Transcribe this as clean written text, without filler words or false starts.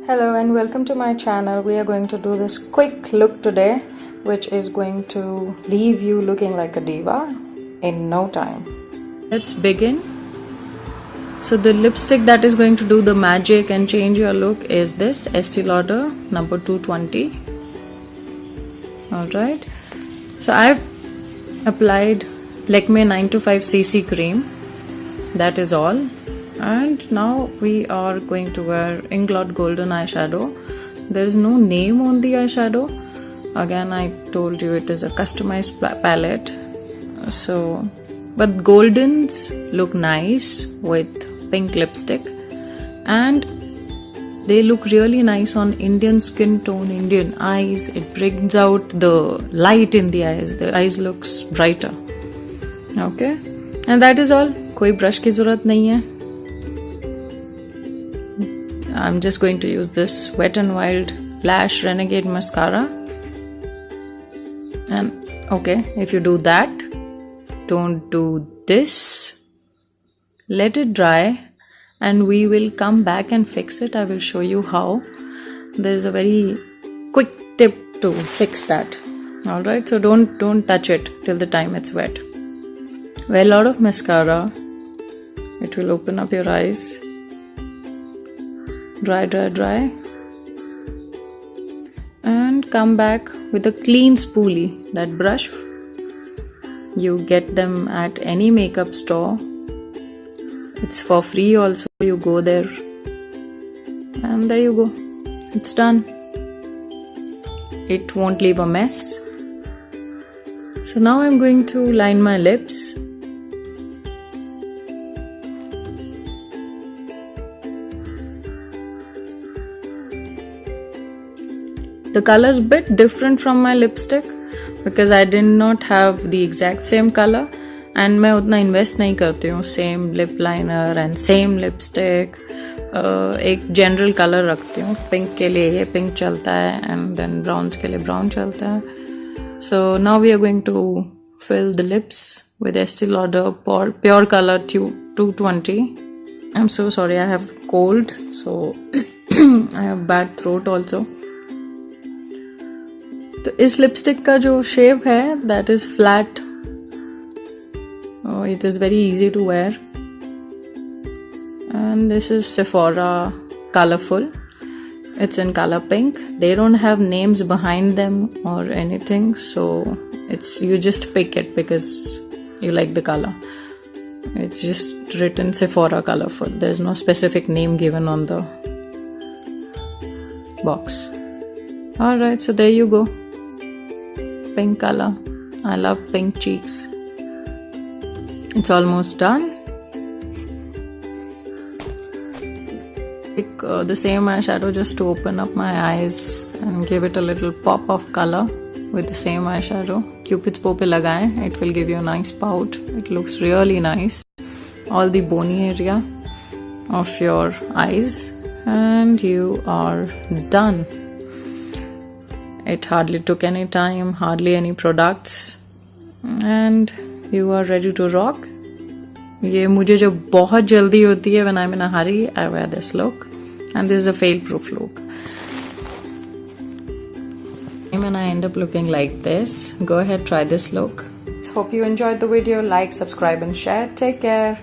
Hello and welcome to my channel. We are going to do this quick look today, which is going to leave you looking like a diva in no time. Let's begin. So the lipstick that is going to do the magic and change your look is this Estee Lauder number 220. Alright, so I've applied Lakme 925cc cream, that is all. And now we are going to wear INGLOT golden eyeshadow. There is no name on the eyeshadow. Again, I told you it is a customized palette. So, but goldens look nice with pink lipstick, and they look really nice on Indian skin tone, Indian eyes. It brings out the light in the eyes. The eyes looks brighter. Okay, and that is all. कोई brush की ज़रूरत नहीं है. I'm just going to use this Wet n Wild Lash Renegade mascara. And okay, if you do that, don't do this. Let it dry and we will come back and fix it. I will show you how. There's a very quick tip to fix that. Alright, so don't touch it till the time it's wet. Wear a lot of mascara. It will open up your eyes. Dry, and come back with a clean spoolie. That brush, you get them at any makeup store. It's for free also. You go there and there you go, it's done. It won't leave a mess. So now I'm going to line my lips. The color is a bit different from my lipstick because I did not have the exact same color, and मैं उतना invest नहीं करती हूँ. Same lip liner and same lipstick. एक general color रखती हूँ. Pink के लिए ये pink चलता है, and then browns के लिए brown चलता है. So now we are going to fill the lips with Estee Lauder Pure Color 220. I'm so sorry, I have cold, so I have bad throat also. तो इस lipstick का जो shape है that is flat. It is very easy to wear. And this is Sephora Colorful. It's in color pink. They don't have names behind them or anything, so you just pick it because you like the color. It's just written Sephora Colorful. There's no specific name given on the box. Alright, so there you go. Pink color. I love pink cheeks. It's almost done. Take the same eyeshadow just to open up my eyes and give it a little pop of color with the same eyeshadow. Cupid's bow pe lagaye. It will give you a nice pout. It looks really nice. All the bony area of your eyes, and you are done. It hardly took any time, hardly any products, and you are ready to rock. ये मुझे जो बहुत जल्दी होती है, when I'm in a hurry, I wear this look, and this is a fail-proof look. When I end up looking like this, go ahead, try this look. Hope you enjoyed the video. Like, subscribe and share. Take care.